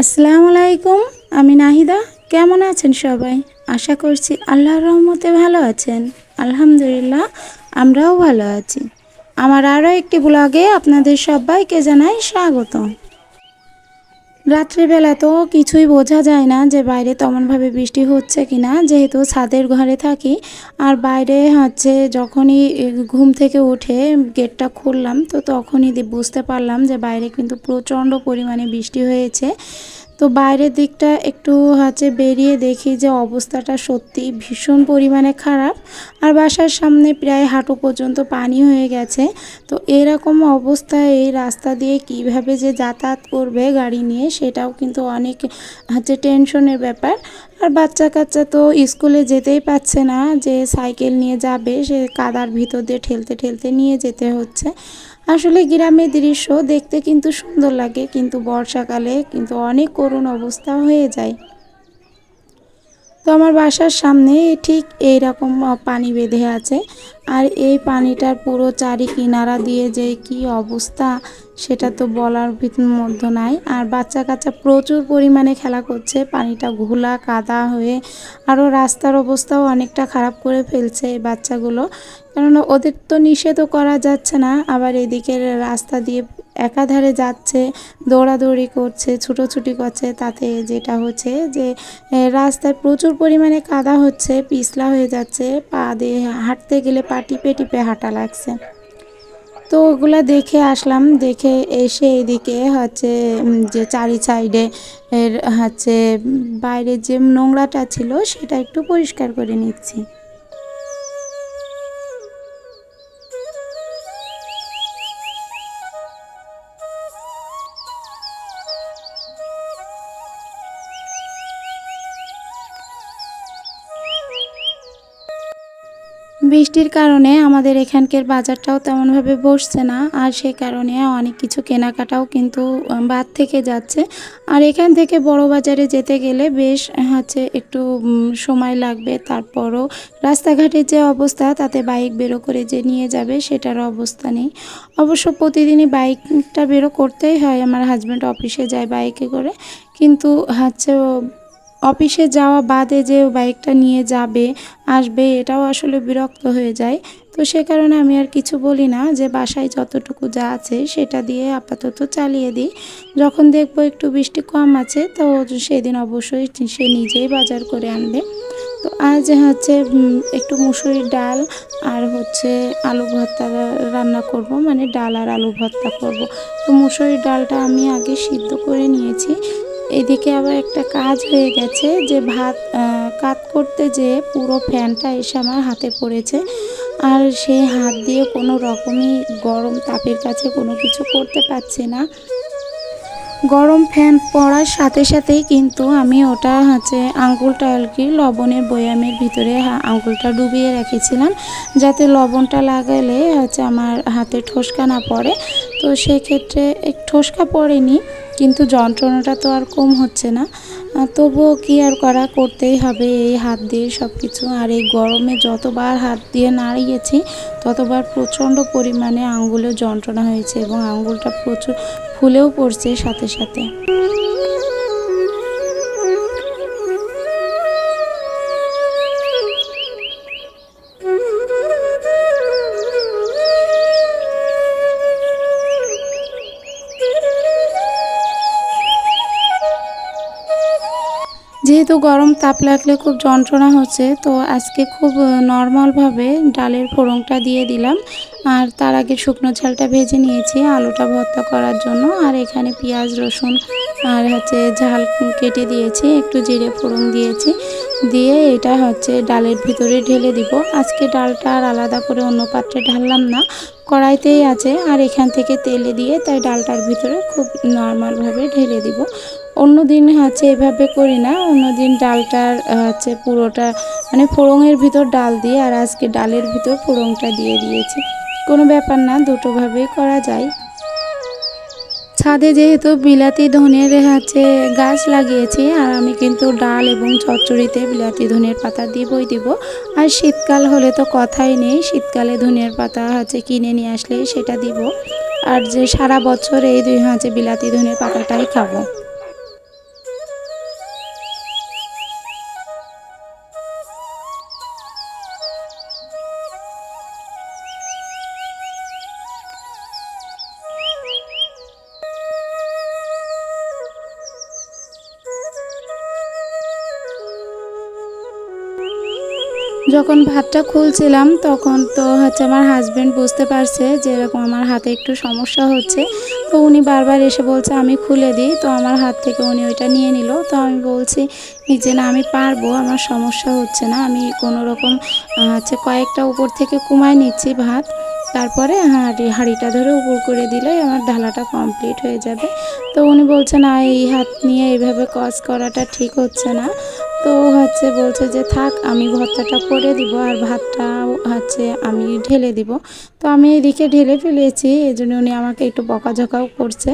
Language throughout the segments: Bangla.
আসসালামু আলাইকুম। আমি নাহিদা। কেমন আছেন সবাই? আশা করছি আল্লাহর রহমতে ভালো আছেন। আলহামদুলিল্লাহ, আমরাও ভালো আছি। আমার আরও একটি ব্লগে আপনাদের সবাইকে জানাই স্বাগত। রাত্রিবেলা তো কিছুই বোঝা যায় না যে বাইরে তেমনভাবে বৃষ্টি হচ্ছে কিনা, যেহেতু ছাদের ঘরে থাকি। আর বাইরে যখনই ঘুম থেকে উঠে গেটটা খুললাম, তো তখনই বুঝতে পারলাম যে বাইরে কিন্তু প্রচণ্ড পরিমাণে বৃষ্টি হয়েছে। তো বাইরের দিকটা একটু বেরিয়ে দেখি যে অবস্থাটা সত্যি ভীষণ পরিমাণে খারাপ। আর বাসার সামনে প্রায় হাঁটু পর্যন্ত পানি হয়ে গেছে। তো এরকম অবস্থায় এই রাস্তা দিয়ে কিভাবে যে যাতায়াত করবে গাড়ি নিয়ে, সেটাও কিন্তু অনেক টেনশনের ব্যাপার। আর বাচ্চা কাচ্চা তো স্কুলে যেতেই পারছে না, যে সাইকেল নিয়ে যাবে সে কাদার ভিতর দিয়ে ঠেলতে ঠেলতে নিয়ে যেতে হচ্ছে। আসলে গ্রামের দৃশ্য দেখতে কিন্তু সুন্দর লাগে, কিন্তু বর্ষাকালে কিন্তু অনেক করুণ অবস্থা হয়ে যায়। তো আমার বাসার সামনে ঠিক এইরকম পানি বেঁধে আছে। আর এই পানিটার পুরো চারি কিনারা দিয়ে যে কি অবস্থা, সেটা তো বলার মধ্যে নাই। আর বাচ্চা কাচ্চা প্রচুর পরিমাণে খেলা করছে, পানিটা ঘোলা কাদা হয়ে। আরও রাস্তার অবস্থাও অনেকটা খারাপ করে ফেলছে এই বাচ্চাগুলো, কেননা ওদের তো নিষেধও করা যাচ্ছে না। আবার এদিকে রাস্তা দিয়ে একাধারে যাচ্ছে, দৌড়াদৌড়ি করছে, ছুটোছুটি করছে, তাতে যেটা হচ্ছে যে রাস্তায় প্রচুর পরিমাণে কাদা হচ্ছে, পিছলা হয়ে যাচ্ছে, পা দিয়ে হাঁটতে গেলে পা টিপে টিপে হাঁটা লাগছে। তো ওগুলা দেখে আসলাম, দেখে এসে এদিকে যে চারি সাইডে এর বাইরে যে নোংরাটা ছিল সেটা একটু পরিষ্কার করে নিচ্ছি। বৃষ্টির কারণে আমাদের এখানকার বাজারটাও তেমনভাবে বসছে না, আর সে কারণে অনেক কিছু কেনাকাটাও কিন্তু বাদ থেকে যাচ্ছে। আর এখান থেকে বড় বাজারে যেতে গেলে বেশ একটু সময় লাগবে। তারপরও রাস্তাঘাটের যে অবস্থা, তাতে বাইক বেরো করে যে নিয়ে যাবে সেটারও অবস্থা নেই। অবশ্য প্রতিদিনই বাইকটা বেরো করতেই হয়, আমার হাজব্যান্ড অফিসে যায় বাইকে করে, কিন্তু অফিসে যাওয়া বাদে যে বাইকটা নিয়ে যাবে আসবে, এটাও আসলে বিরক্ত হয়ে যায়। তো সে কারণে আমি আর কিছু বলি না, যে বাসায় যতটুকু যা আছে সেটা দিয়ে আপাতত চালিয়ে দিই। যখন দেখবো একটু বৃষ্টি কম আছে, তো সেদিন অবশ্যই সে নিজেই বাজার করে আনবে। তো আজ একটু মুসুরির ডাল আর আলু ভর্তা রান্না করব, মানে ডাল আর আলু ভর্তা করব। তো মুসুরির ডালটা আমি আগে সিদ্ধ করে নিয়েছি। এদিকে আবার একটা কাজ হয়ে গেছে, যে ভাত কাত করতে যেয়ে পুরো ফ্যানটা এসে আমার হাতে পড়েছে। আর সেই হাত দিয়ে কোনো রকমই গরম তাপের কাছে কোনো কিছু করতে পারছি না। গরম ফ্যান পড়ার সাথে সাথেই কিন্তু আমি ওটা আঙ্গুলটা আর কি লবণের বয়ামের ভিতরে আঙ্গুলটা ডুবিয়ে রেখেছিলাম, যাতে লবণটা লাগালে আমার হাতে ঠোসকা না পড়ে। তো সেক্ষেত্রে ঠোসকা পড়েনি, কিন্তু যন্ত্রণাটা তো আর কম হচ্ছে না। তবুও কি আর করতেই হবে এই হাত দিয়ে সব কিছু। আর এই গরমে যতবার হাত দিয়ে নাড়িয়েছি, ততবার প্রচণ্ড পরিমাণে আঙ্গুলে যন্ত্রণা হয়েছে, এবং আঙ্গুলটা প্রচুর ফুলেও পড়ছে সাথে সাথে। যেহেতু গরম তাপ লাগলে খুব যন্ত্রণা হচ্ছে, তো আজকে খুব নর্মালভাবে ডালের ফোড়নটা দিয়ে দিলাম। আর তার আগে শুকনো ঝালটা ভেজে নিয়েছি আলুটা ভর্তা করার জন্য। আর এখানে পেঁয়াজ রসুন আর ঝাল কেটে দিয়েছি, একটু জিরে ফোড়ন দিয়েছি, দিয়ে এটা ডালের ভিতরে ঢেলে দিব। আজকে ডালটা আর আলাদা করে অন্য পাত্রে ঢাললাম না, কড়াইতেই আছে। আর এখান থেকে তেলে দিয়ে তাই ডালটার ভিতরে খুব নর্মালভাবে ঢেলে দিব। অন্য দিন এভাবে করি না, অন্য দিন ডালটার পুরোটা মানে ফোড়নের ভিতর ডাল দিয়ে, আর আজকে ডালের ভিতর ফোড়নটা দিয়ে দিয়েছি। কোনো ব্যাপার না, দুটোভাবেই করা যায়। ছাদে যেহেতু বিলাতি ধনের গাছ লাগিয়েছি, আর আমি কিন্তু ডাল এবং চচ্চড়িতে বিলাতি ধনের পাতা দিবই দিব। আর শীতকাল হলে তো কথাই নেই, শীতকালে ধনের পাতা কিনে নিয়ে আসলে সেটা দিব। আর যে সারা বছর এই দুই বিলাতি ধনের পাতাটাই খাবো। যখন ভাতটা খুলছিলাম তখন তো আমার হাজব্যান্ড বুঝতে পারছে যে এরকম আমার হাতে একটু সমস্যা হচ্ছে। তো উনি বারবার এসে বলছে আমি খুলে দিই, তো আমার হাত থেকে উনি ওইটা নিয়ে নিল। তো আমি বলছি যে না আমি পারবো, আমার সমস্যা হচ্ছে না, আমি কোনো রকম কয়েকটা উপর থেকে কুমায় নিচ্ছি ভাত, তারপরে হাঁড়িটা ধরে উপর করে দিলেই আমার ঢালাটা কমপ্লিট হয়ে যাবে। তো উনি বলছে না এই হাত নিয়ে এইভাবে কাজ করাটা ঠিক হচ্ছে না। তো বলছে যে থাক আমি ভর্তাটা করে দিব আর ভাতটা আমি ঢেলে দিব। তো আমি এদিকে ঢেলে ফেলেছি, এই জন্য উনি আমাকে একটু বকাঝকাও করছে।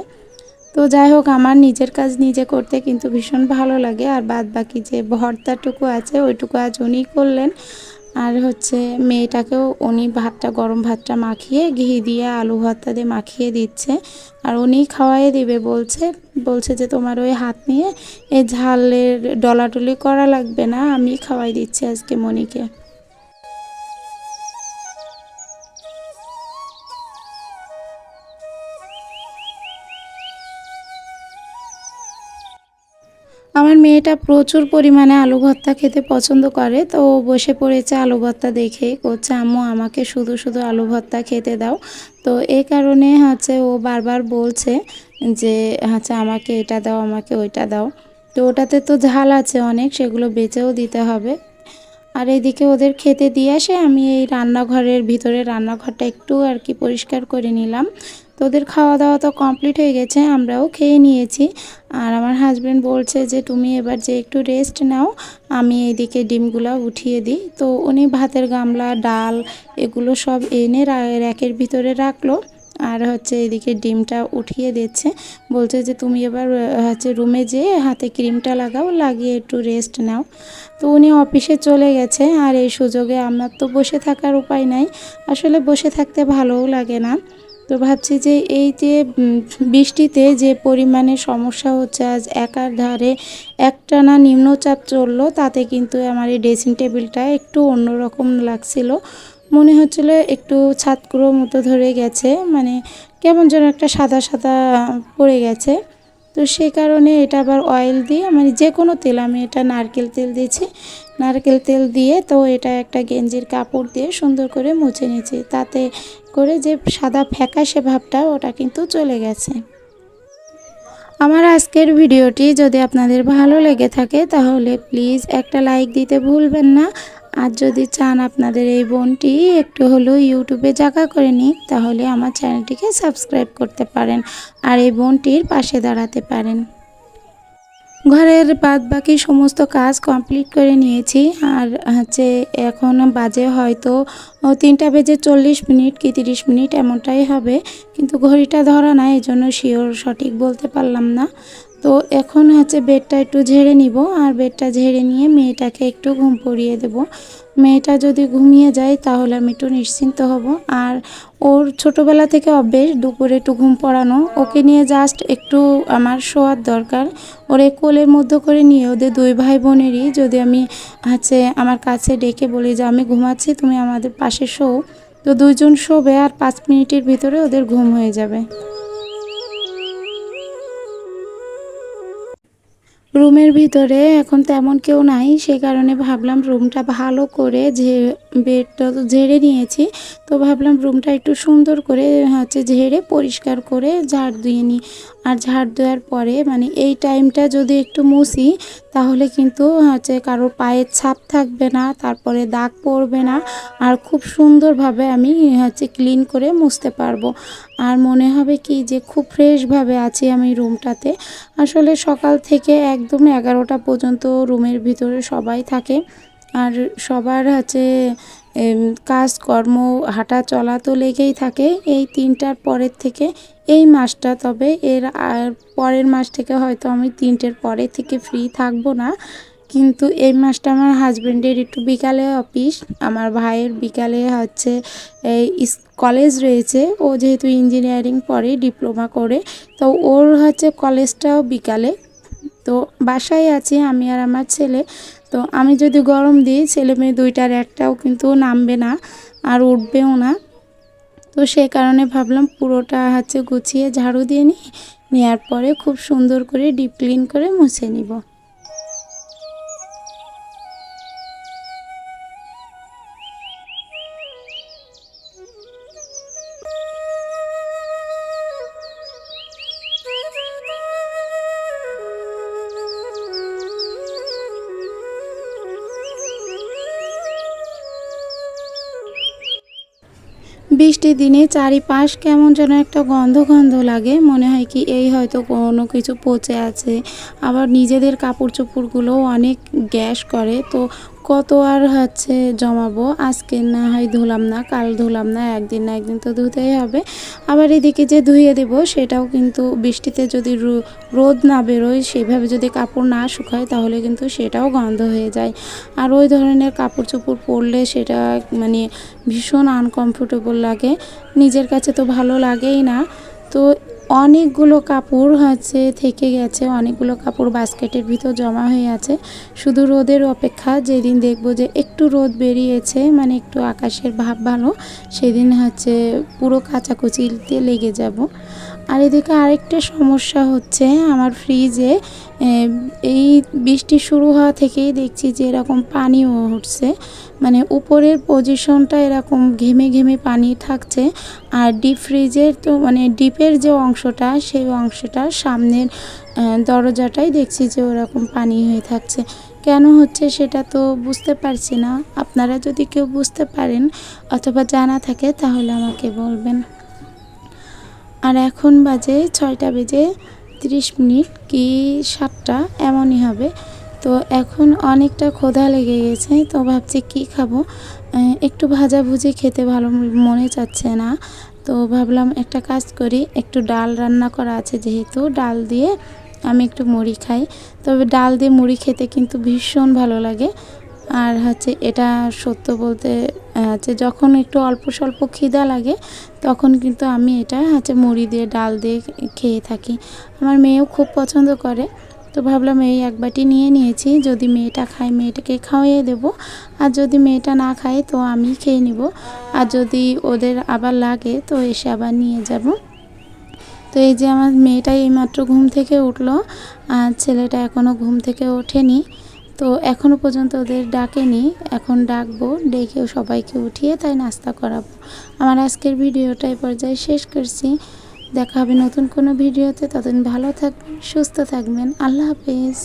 তো যাই হোক, আমার নিজের কাজ নিজে করতে কিন্তু ভীষণ ভালো লাগে। আর বাদ বাকি যে ভর্তাটুকু আছে ওইটুকু আজ উনি করলেন। আর মেয়েটাকেও উনি ভাতটা, গরম ভাতটা মাখিয়ে ঘি দিয়ে আলু ভর্তা দিয়ে মাখিয়ে দিচ্ছে। আর উনি খাওয়াই দিবে বলছে। বলছে যে তোমার ওই হাত নিয়ে এই ঝালের ডলাডলি করা লাগবে না, আমি খাওয়াই দিচ্ছি আজকে মনিকে। আমার মেয়েটা প্রচুর পরিমাণে আলু ভর্তা খেতে পছন্দ করে, তো ও বসে পড়েছে আলু ভর্তা দেখে, করছে আম্মু আমাকে শুধু শুধু আলু ভর্তা খেতে দাও। তো এই কারণে ও বারবার বলছে যে আমাকে এটা দাও, আমাকে ওইটা দাও। তো ওটাতে তো ঝাল আছে অনেক, সেগুলো বেচেও দিতে হবে। আর এইদিকে ওদের খেতে দিয়ে আসে আমি এই রান্নাঘরের ভিতরে, রান্নাঘরটা একটু আর কি পরিষ্কার করে নিলাম। তো ওদের খাওয়া দাওয়া তো কমপ্লিট হয়ে গেছে, আমরাও খেয়ে নিয়েছি। আর আমার হাজব্যান্ড বলছে যে তুমি এবার যে একটু রেস্ট নাও, আমি এইদিকে ডিমগুলো উঠিয়ে দিই। তো উনি ভাতের গামলা, ডাল এগুলো সব এনে র্যাকের ভিতরে রাখলো। আর এদিকে ডিমটা উঠিয়ে দিচ্ছে, বলছে যে তুমি এবার রুমে যেয়ে হাতে ক্রিমটা লাগাও, লাগিয়ে একটু রেস্ট নাও। তো উনি অফিসে চলে গেছে, আর এই সুযোগে আমার তো বসে থাকার উপায় নাই, আসলে বসে থাকতে ভালোও লাগে না। তো ভাবছি যে এই যে বৃষ্টিতে যে পরিমাণে সমস্যা হচ্ছে, আজ একাধারে একটানা নিম্নচাপ চললো, তাতে কিন্তু আমার এই ড্রেসিং টেবিলটা একটু অন্যরকম লাগছিল। মনে হচ্ছিল একটু ছাতকুড়ো মতো ধরে গেছে, মানে কেমন যেন একটা সাদা সাদা পড়ে গেছে। তো সেই কারণে এটা আবার অয়েল দিয়ে, মানে যে কোনো তেল, আমি এটা নারকেল তেল দিয়েছি, নারকেল তেল দিয়ে তো এটা একটা গেঞ্জির কাপড় দিয়ে সুন্দর করে মুছে নিয়েছি, তাতে করে যে সাদা ফ্যাকাশে ভাবটা ওটা কিন্তু চলে গেছে। আমার আজকের ভিডিওটি যদি আপনাদের ভালো লেগে থাকে তাহলে প্লিজ একটা লাইক দিতে ভুলবেন না। আর যদি চান আপনাদের এই বোনটি একটু হলেও ইউটিউবে জায়গা করে নিক, তাহলে আমার চ্যানেলটিকে সাবস্ক্রাইব করতে পারেন আর এই বোনটির পাশে দাঁড়াতে পারেন। ঘরের বাদবাকি সমস্ত কাজ কমপ্লিট করে নিয়েছি। আর এখন বাজে হয়তো 3:40 কি 30 এমনটাই হবে, কিন্তু ঘড়িটা ধরা নাই, এই জন্য শিওর সঠিক বলতে পারলাম না। তো এখন বেডটা একটু ঝেড়ে নিব, আর বেডটা ঝেড়ে নিয়ে মেয়েটাকে একটু ঘুম পড়িয়ে দেব। মেয়েটা যদি ঘুমিয়ে যায় তাহলে আমি একটু নিশ্চিন্ত হব। আর ওর ছোটোবেলা থেকে অভ্যেস দুপুরে একটু ঘুম পড়ানো, ওকে নিয়ে জাস্ট একটু আমার শোয়ার দরকার। ওরে কোলের মধ্যে করে নিয়ে ওদের দুই ভাই বোনেরই যদি আমি আমার কাছে ডেকে বলি যে আমি ঘুমাচ্ছি, তুমি আমাদের পাশে শোও, তো দুইজন শোবে আর 5 মিনিটের ভিতরে ওদের ঘুম হয়ে যাবে। রুমের ভিতরে এখন তেমন কেউ নাই, সে কারণে ভাবলাম রুমটা ভালো করে বেডটা তো ঝেড়ে নিয়েছি, তো ভাবলাম রুমটা একটু সুন্দর করে ঝেড়ে পরিষ্কার করে ঝাড় দিয়ে নিই। আর ঝাড় দেওয়ার পরে মানে এই টাইমটা যদি একটু মুছি, তাহলে কিন্তু কারোর পায়ের ছাপ থাকবে না, তারপরে দাগ পড়বে না, আর খুব সুন্দরভাবে আমি ক্লিন করে মুছতে পারবো। আর মনে হবে কি যে খুব ফ্রেশভাবে আছি আমি রুমটাতে। আসলে সকাল থেকে একদম 11টা পর্যন্ত রুমের ভিতরে সবাই থাকে, আর সবার কাজকর্ম হাঁটা চলা তো লেগেই থাকে। এই 3টার পরের থেকে এই মাসটা, তবে এর আর পরের মাস থেকে হয়তো আমি 3টের পরে থেকে ফ্রি থাকবো না, কিন্তু এই মাসটা আমার হাজব্যান্ডের একটু বিকালে অফিস, আমার ভাইয়ের বিকালে এই কলেজ রয়েছে, ও যেহেতু ইঞ্জিনিয়ারিং পড়ে ডিপ্লোমা করে, তো ওর কলেজটাও বিকালে। তো বাসায় আছি আমি আর আমার ছেলে। তো আমি যদি গরম দিই, ছেলে মেয়ে দুইটার একটাও কিন্তু নামবে না আর উঠবেও না। তো সেই কারণে ভাবলাম পুরোটা গুছিয়ে ঝাড়ু দিয়ে নেওয়ার পরে খুব সুন্দর করে ডিপ ক্লিন করে মুছে নিব। বৃষ্টির দিনে চারিপাশ কেমন যেন একটা গন্ধ গন্ধ লাগে, মনে হয় কি এই হয়তো কোনো কিছু পচে আছে। আবার নিজেদের কাপড় চোপড়গুলোও অনেক গ্যাস করে, তো কত আর জমাবো, আজকে না হয় ধুলাম না, কাল ধুলাম না, একদিন না একদিন তো ধুতেই হবে। আবার এদিকে যে ধুয়ে দেব সেটাও কিন্তু বৃষ্টিতে যদি রোদ না বেরোয়, সেভাবে যদি কাপড় না শুকায় তাহলে কিন্তু সেটাও গন্ধ হয়ে যায়। আর ওই ধরনের কাপড় চোপড় পরলে সেটা মানে ভীষণ আনকমফোর্টেবল লাগে, নিজের কাছে তো ভালো লাগেই না। তো অনেকগুলো কাপড় থেকে গেছে, অনেকগুলো কাপড় বাস্কেটের ভিতর জমা হয়ে আছে, শুধু রোদের অপেক্ষা। যেদিন দেখব যে একটু রোদ বেরিয়েছে, মানে একটু আকাশের ভাব ভালো, সেদিন পুরো কাচাকুচিতে লেগে যাব। আর এদিকে আরেকটা সমস্যা হচ্ছে, আমার ফ্রিজে এই বৃষ্টি শুরু হওয়া থেকেই দেখছি যে এরকম পানিও উঠছে, মানে উপরের পজিশনটা এরকম ঘেমে ঘেমে পানি থাকছে। আর ডিপ ফ্রিজের তো মানে ডিপের যে অংশটা, সেই অংশটার সামনের দরজাটাই দেখছি যে ওরকম পানি হয়ে থাকছে। কেন হচ্ছে সেটা তো বুঝতে পারছি না। আপনারা যদি কেউ বুঝতে পারেন অথবা জানা থাকে তাহলে আমাকে বলবেন। আর এখন বাজে 6টা বেজে 30 মিনিট কি 7টা এমনই হবে। তো এখন অনেকটা ক্ষুধা লেগে গেছে, তো ভাবছি কি খাবো, একটু ভাজাভুজি খেতে ভালো মনে চাচ্ছে না। তো ভাবলাম একটা কাজ করি, একটু ডাল রান্না করা আছে যেহেতু, ডাল দিয়ে আমি একটু মুড়ি খাই। তবে ডাল দিয়ে মুড়ি খেতে কিন্তু ভীষণ ভালো লাগে। আর এটা সত্য বলতে যখন একটু অল্প স্বল্প খিদা লাগে তখন কিন্তু আমি এটা মুড়ি দিয়ে ডাল দিয়ে খেয়ে থাকি। আমার মেয়েও খুব পছন্দ করে, তো ভাবলাম এই এক বাটি নিয়ে নিয়েছি, যদি মেয়েটা খায় মেয়েটাকে খাওয়িয়ে দেবো, আর যদি মেয়েটা না খায় তো আমি খেয়ে নিব। আর যদি ওদের আবার লাগে তো এসে আবার নিয়ে যাব। তো এই যে আমার মেয়েটা এইমাত্র ঘুম থেকে উঠলো, আর ছেলেটা এখনও ঘুম থেকে ওঠেনি, তো এখনও পর্যন্ত ওদের ডাকেনি। এখন ডাকবো, ডেকেও সবাইকে উঠিয়ে তাই নাস্তা করাবো। আমার আজকের ভিডিওটা এই পর্যায়ে শেষ করছি। দেখা হবে নতুন কোনো ভিডিওতে, ততদিন ভালো থাকবেন, সুস্থ থাকবেন। আল্লাহ হাফেজ।